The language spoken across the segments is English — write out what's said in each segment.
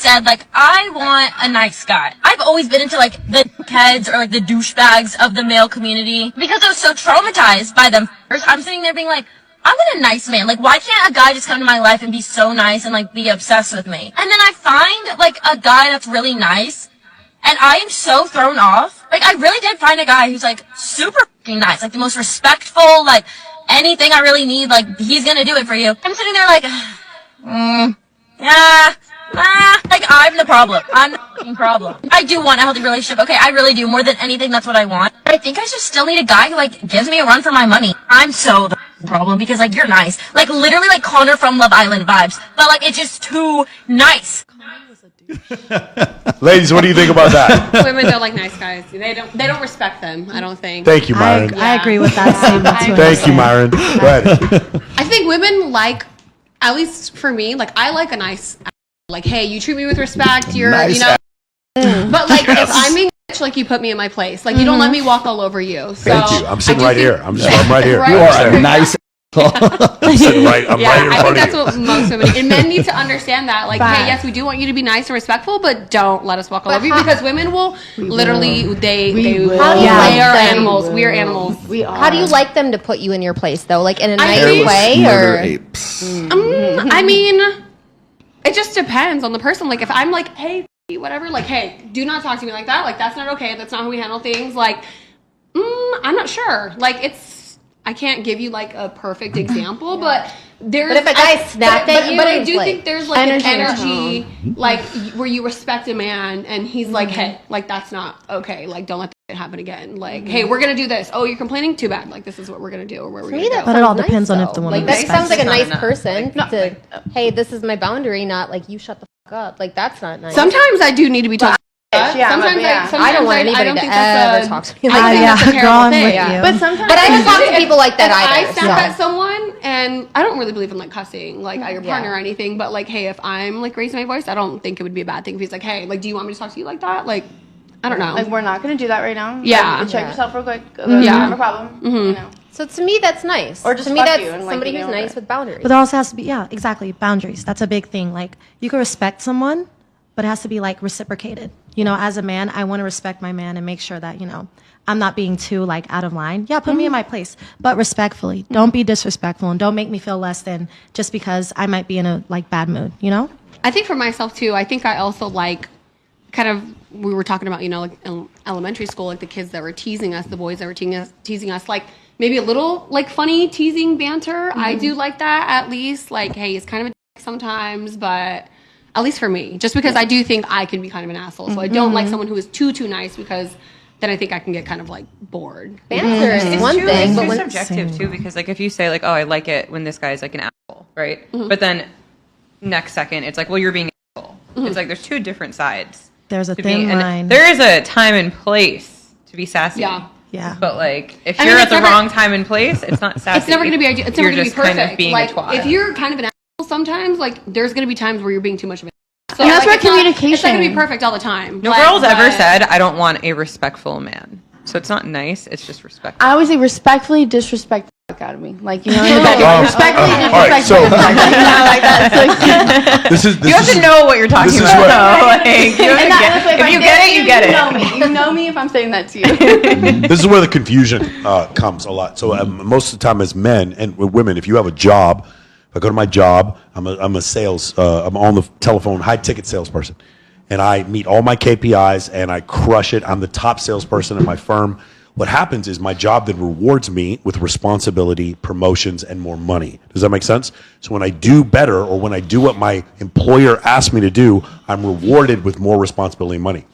said, like, I want a nice guy. I've always been into, like, the heads or, like, the douchebags of the male community because I was so traumatized by them. I'm sitting there being like, I want a nice man. Like, why can't a guy just come to my life and be so nice and, like, be obsessed with me? And then I find, like, a guy that's really nice, and I am so thrown off. Like, I really did find a guy who's, like, super fucking nice. Like, the most respectful, like, anything I really need, like, he's gonna do it for you. I'm sitting there like, like, I'm the problem. I'm the fucking problem. I do want a healthy relationship. Okay, I really do. More than anything, that's what I want. I think I just still need a guy who, like, gives me a run for my money. I'm so the problem because, like, you're nice. Like, literally, like, Connor from Love Island vibes. But, like, it's just too nice. Ladies, what do you think about that? Women don't like nice guys. They don't respect them, I don't think. Thank you, Myron. I agree with that statement too. Thank you, Myron. Go ahead. I think women like, at least for me, like, I like a nice, like, hey, you treat me with respect, you're, Nice you know. But, like, if I'm being a bitch, like, you put me in my place. Like, you don't let me walk all over you. So Thank you. I'm sitting right here. I'm right here. Right. You are a nice. I'm sitting right. I'm right in I front think of that's you. what most women, and men need to understand that. Like, hey, yes, we do want you to be nice and respectful, but don't let us walk all over you because women will literally, they will. How do you like We are them? animals. We are animals. How do you like them to put you in your place, though? Like, in a nice think- way? Murder Or apes. I mean, it just depends on the person. Like, if I'm like, hey, whatever, like, hey, do not talk to me like that. Like, that's not okay. That's not how we handle things. Like, I'm not sure. Like, I can't give you, like, a perfect example, but there's... But if a guy snapped at you, But I it's do like think there's, like, an energy energy, like, where you respect a man, and he's like, hey, like, that's not okay. Like, don't let that happen again. Like, hey, we're going to do this. Oh, you're complaining? Too bad. Like, this is what we're going to do, or where we're going to go. But it all depends on if the woman Like, that respects sounds like a it. nice enough. person to, hey, this is my boundary, not like, you shut the fuck up. Like, that's not nice. Sometimes I do need to be told. Sometimes I don't want anybody don't to think that's ever talk to me I like think that. that's a Go terrible on thing. with you. But sometimes But I don't talk to people like that If I either. snap at someone, and I don't really believe in, like, cussing, like, at your partner or anything, but, like, hey, if I'm, like, raising my voice, I don't think it would be a bad thing if he's like, hey, like, do you want me to talk to you like that? Like, I don't know. Like, we're not going to do that right now. Yeah. Like, check yourself real quick. Yeah. Yeah. No problem. You know. So to me, that's nice. Or just to me, fuck that's you and, like, somebody be who's done with nice it. with boundaries. But there also has to be, yeah, exactly, boundaries. That's a big thing. Like, you can respect someone, but it has to be, like, reciprocated. You know, as a man, I want to respect my man and make sure that, you know, I'm not being too, like, out of line. Yeah, put me in my place, but respectfully. Don't be disrespectful and don't make me feel less than just because I might be in a, like, bad mood, you know? I think for myself, too, I think I also like kind of, we were talking about, you know, like, elementary school, like, the kids that were teasing us, the boys that were teasing us, like, maybe a little, like, funny teasing banter. I do like that, at least. Like, hey, it's kind of a dick sometimes, but... At least for me, just because I do think I can be kind of an asshole. So I don't like someone who is too nice because then I think I can get kind of like bored. Banter is one thing, but It's when subjective too, because like if you say like, oh, I like it when this guy's like an asshole, right? But then next second it's like, well, you're being an asshole. It's like there's two different sides. There's a to thin be, and line. there is a time and place to be sassy. Yeah. Yeah. But like if I you're mean, at the it's never- wrong time and place, it's not sassy. It's never going to be ideal. It's never You're going to just be perfect. kind of being like, a twat. if you're kind of an asshole sometimes, like there's going to be times where you're being too much of an asshole. So, And that's like, where it's not going to communication- be perfect all the time. No Like, girl's ever but- said, I don't want a respectful man. So it's not nice, it's just respectful. I always say respectfully disrespect the fuck out of me. Like, you know, in the bed. Respectfully all right, disrespect so- the fuck out of me. You know, like that. So, This is You have to know what you're talking this is about. what- though. Like, you have to and get- that, if you get it, you get You know it. me. You know me if I'm saying that to you. This is where the confusion comes a lot. So most of the time, as men and with women, if you have a job, if I go to my job, I'm a sales. I'm on the telephone, high ticket salesperson, and I meet all my KPIs and I crush it. I'm the top salesperson in my firm. What happens is my job then rewards me with responsibility, promotions, and more money. Does that make sense? So when I do better or when I do what my employer asks me to do, I'm rewarded with more responsibility and money.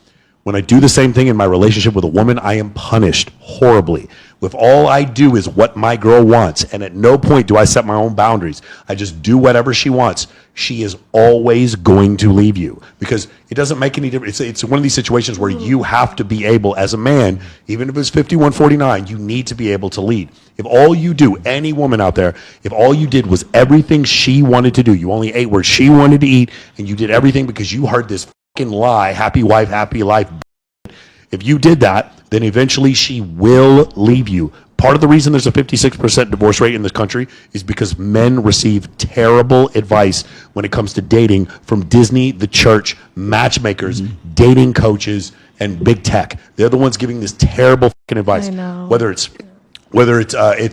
When I do the same thing in my relationship with a woman, I am punished horribly. If all I do is what my girl wants, and at no point do I set my own boundaries, I just do whatever she wants, she is always going to leave you because it doesn't make any difference. It's one of these situations where you have to be able, as a man, even if it's 51-49, you need to be able to lead. If all you do, any woman out there, if all you did was everything she wanted to do, you only ate where she wanted to eat, and you did everything because you heard this fucking lie, happy wife, happy life. If you did that, then eventually she will leave you. Part of the reason there's a 56% divorce rate in this country is because men receive terrible advice when it comes to dating from Disney, the church, matchmakers, dating coaches, and big tech. They're the ones giving this terrible fucking advice. I know. Whether it's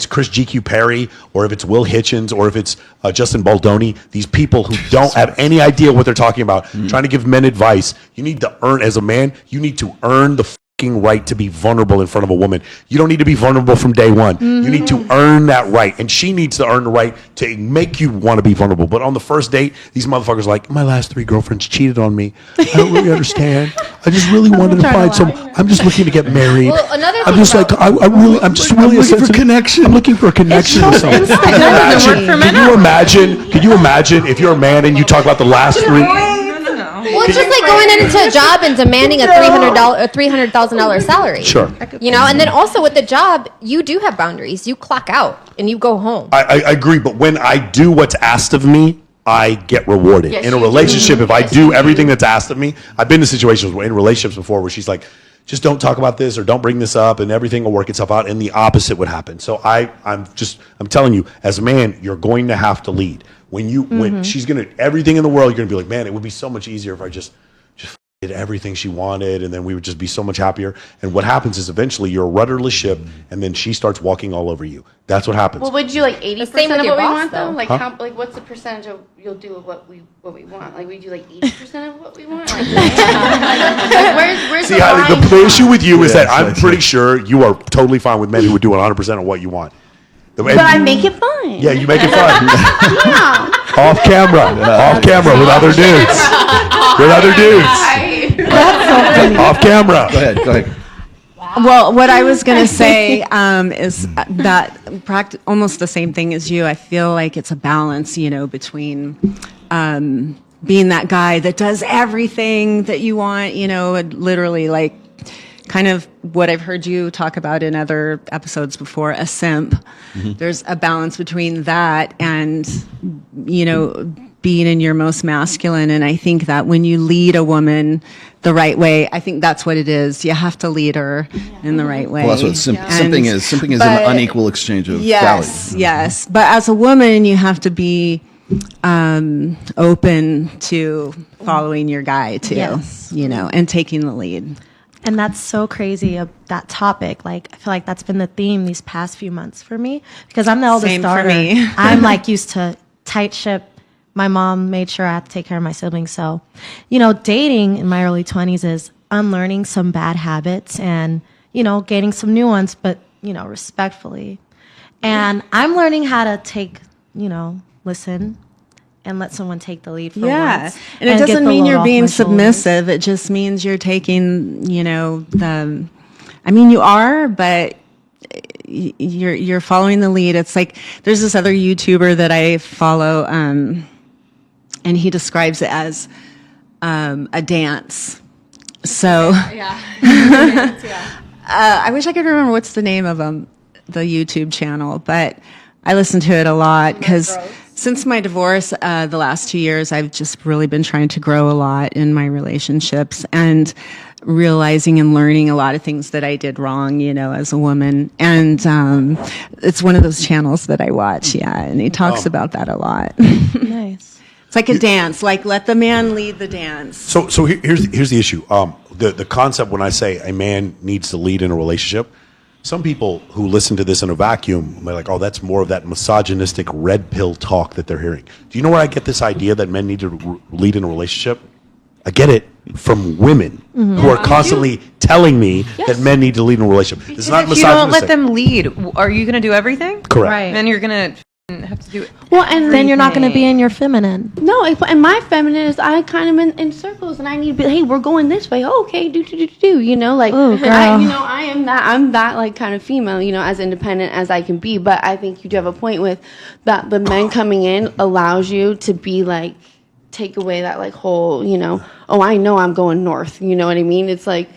Chris GQ Perry, or if it's Will Hitchens, or if it's Justin Baldoni, these people who don't have any idea what they're talking about, trying to give men advice. You need to earn, as a man, you need to earn the fucking right to be vulnerable in front of a woman. You don't need to be vulnerable from day one. You need to earn that right, and she needs to earn the right to make you want to be vulnerable. But on the first date, these motherfuckers are like, my last 3 girlfriends cheated on me. I don't really understand. I just really wanted to find some. I'm just looking to get married. Well, another I'm thing just about- like I'm just really looking for sensitive. connection. I'm looking for a connection with someone. Can you imagine if you're a man and you talk about the last 3? Well, it's just like going into a job and demanding a $300,000 salary. Sure. You know, and then also with the job, you do have boundaries. You clock out and you go home. I agree, but when I do what's asked of me, I get rewarded. Yes, In a you do. relationship, if I do everything that's asked of me, I've been in situations in relationships before where she's like, just don't talk about this or don't bring this up and everything will work itself out, and the opposite would happen. So I'm telling you, as a man, you're going to have to lead. When she's gonna everything in the world, you're gonna be like, man, it would be so much easier if I just did everything she wanted, and then we would just be so much happier. And what happens is eventually you're a rudderless ship, and then she starts walking all over you. That's what happens. Well, would you like same 80% with of your what we boss, want though? though. Like how like what's the percentage of you'll do of what we want? Like we do like 80% of what we want? Like, where's See, the line? the issue with you is Yeah, that I'm exactly. pretty sure you are totally fine with men who would do 100% of what you want. But I make it fun. Yeah, you make it fun. Off camera with other dudes. Off camera. Go ahead. Well, what I was going to say is that almost the same thing as you. I feel like it's a balance, between being that guy that does everything that you want, and literally like kind of what I've heard you talk about in other episodes before, a simp. There's a balance between that and, being in your most masculine. And I think that when you lead a woman the right way, I think that's what it is. You have to lead her in the right way. Well, that's what simping is. Simping is an unequal exchange of yes, value. Yes. But as a woman, you have to be open to following your guy too, Yes. and taking the lead. And that's so crazy, that topic. Like, I feel like that's been the theme these past few months for me, because I'm the eldest Same for daughter. me. I'm like used to tight ship. My mom made sure I had to take care of my siblings. So, dating in my early 20s is unlearning some bad habits and, gaining some new ones, but, respectfully. And I'm learning how to take, listen and let someone take the lead for once. And it get doesn't the mean load you're off being my shoulders. submissive. It just means you're taking, you are, but you're following the lead. It's like there's this other YouTuber that I follow, and he describes it as a dance. So I wish I could remember what's the name of the YouTube channel, but I listen to it a lot because since my divorce, the last 2 years, I've just really been trying to grow a lot in my relationships and realizing and learning a lot of things that I did wrong, as a woman. And it's one of those channels that I watch, and he talks about that a lot. Nice. It's like a dance, like let the man lead the dance. So here's the issue. The concept when I say a man needs to lead in a relationship, some people who listen to this in a vacuum are like, oh, that's more of that misogynistic red pill talk that they're hearing. Do you know where I get this idea that men need to lead in a relationship? I get it from women who are constantly telling me that men need to lead in a relationship. It's not If you don't misogynistic. let them lead, are you going to do everything? Correct. Right. Then you're going to have to do it. Well, and Then you're not going to be in your feminine. No, and my feminine is I kind of in circles, and I need to be. Hey, we're going this way. Oh, okay, do. Like, Ooh, girl. I'm that like kind of female. As independent as I can be. But I think you do have a point with that. The men coming in allows you to be like, take away that like whole. Oh, I know I'm going north. You know what I mean? It's like.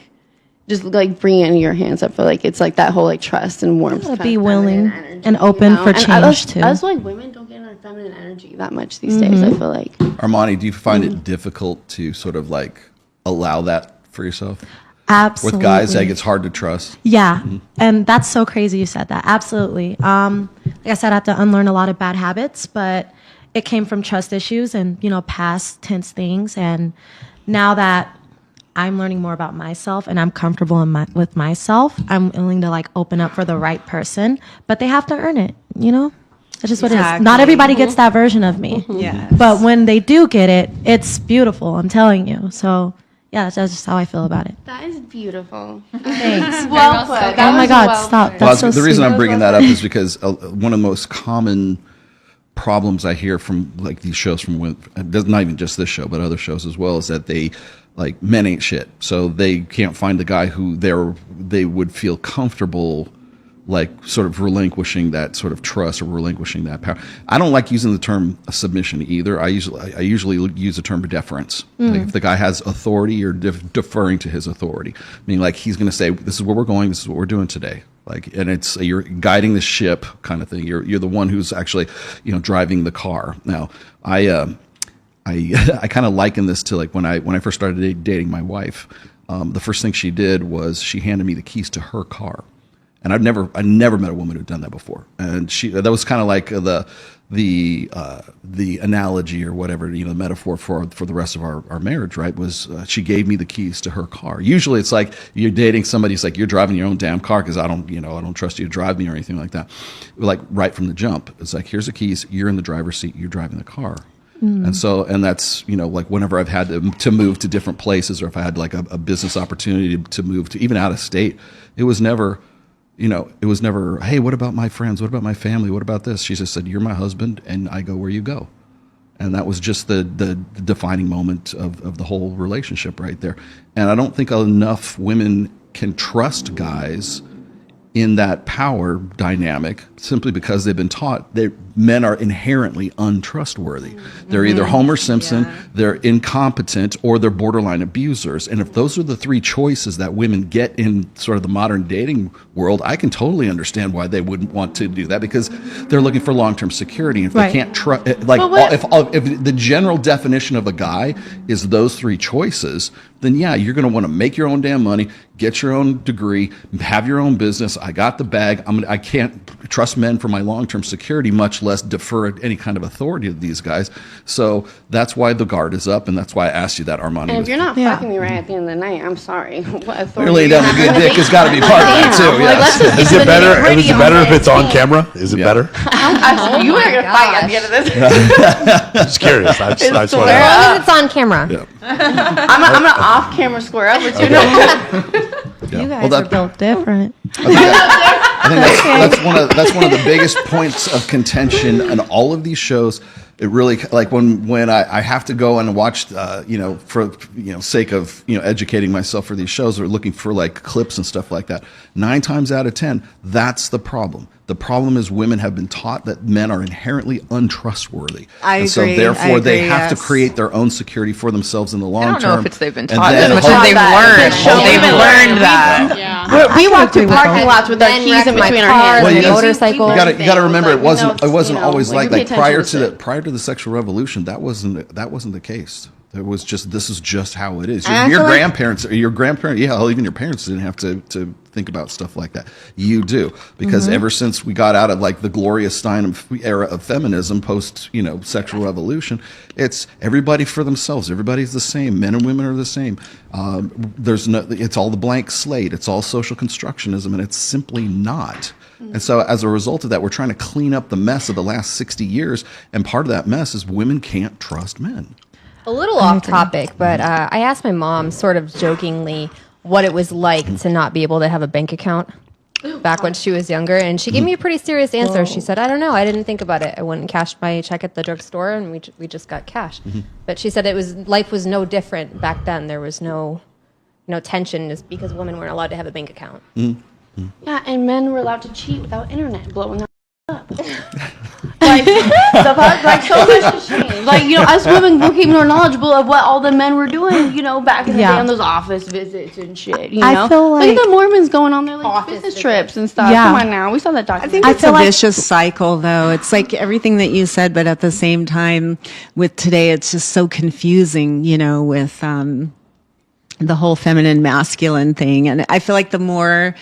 Just like bringing your hands up for like it's like that whole like trust and warmth. Gotta kind be of willing feminine energy, and open for And change, too. Us like women don't get our feminine energy that much these days. I feel like. Armani, do you find it difficult to sort of like allow that for yourself? Absolutely. With guys, like it's hard to trust. Yeah, and that's so crazy you said that. Absolutely. Like I said, I had to unlearn a lot of bad habits, but it came from trust issues and, you know, past tense things. And now that I'm learning more about myself and I'm comfortable with myself, I'm willing to like open up for the right person, but they have to earn it, you know? That's just what it is. Not everybody gets that version of me. Yes. But when they do get it, it's beautiful, I'm telling you. So yeah, that's just how I feel about it. That is beautiful. Thanks. Well put. That Oh my was God, well stop. put. That's so the reason sweet. I'm bringing that up is because one of the most common problems I hear from like these shows from women, not even just this show, but other shows as well, is that they like men ain't shit. So they can't find the guy who they would feel comfortable like sort of relinquishing that sort of trust or relinquishing that power. I don't like using the term submission either. I usually use the term deference. Like if the guy has authority, you're deferring to his authority. Meaning like he's going to say, this is where we're going, this is what we're doing today. Like, and it's, you're guiding the ship kind of thing. You're the one who's actually, you know, driving the car. Now, I kind of liken this to like when I first started dating my wife. The first thing she did was she handed me the keys to her car. And I never met a woman who'd done that before. And that was kind of like the analogy or whatever, you know, the metaphor for the rest of our marriage, right? Was she gave me the keys to her car. Usually it's like you're dating somebody, it's like you're driving your own damn car because I don't trust you to drive me or anything like that. Like right from the jump, it's like, here's the keys, you're in the driver's seat, you're driving the car. And that's, you know, like whenever I've had to move to different places, or if I had like a business opportunity to move to even out of state, it was never, hey, what about my friends? What about my family? What about this? She just said, you're my husband and I go where you go. And that was just the defining moment of the whole relationship right there. And I don't think enough women can trust guys in that power dynamic simply because they've been taught that men are inherently untrustworthy. They're either Homer Simpson, they're incompetent, or they're borderline abusers. And if those are the three choices that women get in sort of the modern dating world, I can totally understand why they wouldn't want to do that, because they're looking for long-term security. If they can't trust, like if the general definition of a guy is those three choices, then yeah, you're going to want to make your own damn money, get your own degree, have your own business. I got the bag. I can't trust men for my long-term security, much less defer any kind of authority to these guys. So that's why the guard is up, and that's why I asked you that, Armani. And if you're not fucking me right at the end of the night, I'm sorry. What authority? Really, down a good dick has got to be part of it too. Yes. Is it better? Is it better if it's on camera? Is it better? You are going to fight at the end of this. Just curious. I just As long as it's on camera. Yeah. I'm going to off-camera square up with you. Yeah. You guys are built different. I think that's one of the biggest points of contention in all of these shows. It really, like when I have to go and watch, for sake of educating myself for these shows or looking for like clips and stuff like that. 9 times out of 10, that's the problem. The problem is women have been taught that men are inherently untrustworthy. I and so agree. therefore they have to Yes. create their own security for themselves in the long term. I don't know if it's they've been And taught then as much hope- as they've learned. They've learned that. We walk through agree with parking that. lots with our Men keys wreck in my between our car, hands. Well, you gotta- motorcycle. You got to remember, it wasn't always like pay attention prior to to it. prior to the sexual revolution. That wasn't the case. There was just, this is just how it is. I Your feel like- grandparents, even your parents didn't have to think about stuff like that. You do, because ever since we got out of like the Gloria Steinem era of feminism, post sexual revolution, it's everybody for themselves. Everybody's the same. Men and women are the same. It's all the blank slate. It's all social constructionism, and it's simply not. And so as a result of that, we're trying to clean up the mess of the last 60 years. And part of that mess is women can't trust men. A little off topic, but I asked my mom sort of jokingly what it was like to not be able to have a bank account back when she was younger, and she gave me a pretty serious answer. She said, I don't know, I didn't think about it. I went and cashed my check at the drugstore, and we just got cash. But she said life was no different back then. There was no tension just because women weren't allowed to have a bank account. Yeah, and men were allowed to cheat without internet blowing up. Like so much has changed. Like us women became more knowledgeable of what all the men were doing. Back in the day on those office visits and shit. I feel look like- at the Mormons going on their like Office business visits. trips and stuff. Yeah. Come on now, we saw that I documentary. think it's a feel like- vicious cycle, though. It's like everything that you said, but at the same time, with today, it's just so confusing, with the whole feminine masculine thing. And I feel like the more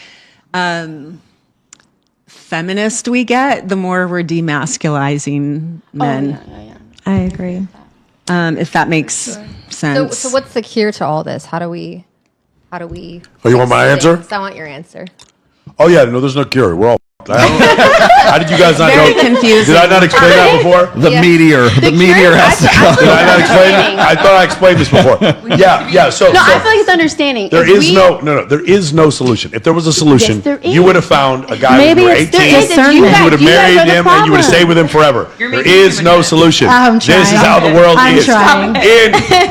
feminist we get, the more we're demasculizing men. I agree. If that makes sense. So what's the cure to all this? How do we? Oh, you want my fix answer? things? I want your answer. Oh yeah, no, there's no cure. We're all. How did you guys not Very know? confusing. Did I not explain that before? The meteor has to come. Did I not explain it? I thought I explained this before. Yeah. So, No, I feel like it's understanding. there If is no. There is no solution. If there was a solution, Yes, there you would have is. found a guy Maybe when you were it's there 18. is discernment. You would have You guys married are the him and you would have problem. stayed with him forever. You're There making is him no a solution. I'm This is trying. how the world I'm is. trying.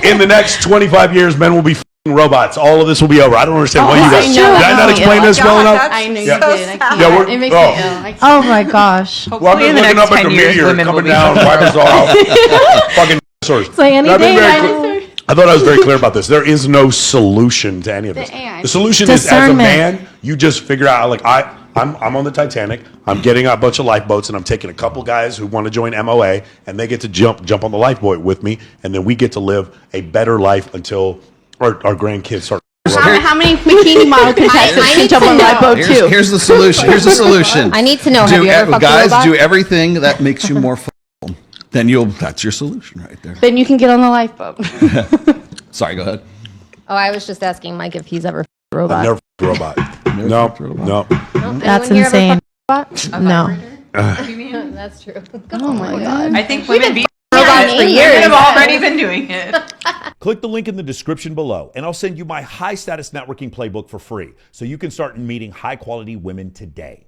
In the next 25 years, men will be f***ing robots. All of this will be over. I don't understand what you guys. I know. Did I not Oh, explain my this well enough? I know Yeah. you did. I can't. Yeah, we're- It makes oh. me ill. I can't. Oh my gosh. Well, I've Hopefully been in the looking next up at 10 the years, meteor women will coming be down, wiping us all out. Fucking dinosaurs. Say And I've been anything. very clear- I thought I was very clear about this. There is no solution to any of this. AI. The solution is, as a Discernment. man, you just figure out, like, I'm on the Titanic. I'm getting a bunch of lifeboats, and I'm taking a couple guys who want to join MOA, and they get to jump on the lifeboat with me, and then we get to live a better life until our grandkids start. How many bikini model contestants I can need jump to on know. lifeboat too? Here's the solution. Here's the solution. I need to know. Have you ever fucked a guys robot? do everything that makes you more full. Then that's your solution right there. Then you can get on the lifeboat. Sorry, go ahead. Oh, I was just asking Mike if he's ever fucked a I've robot. never fucked a robot. No, no. That's Anyone here ever insane. fucked a robot? No. That's true. Oh my god. I think women be Robots for women years. have already been doing it. Click the link in the description below, and I'll send you my high status networking playbook for free so you can start meeting high quality women today.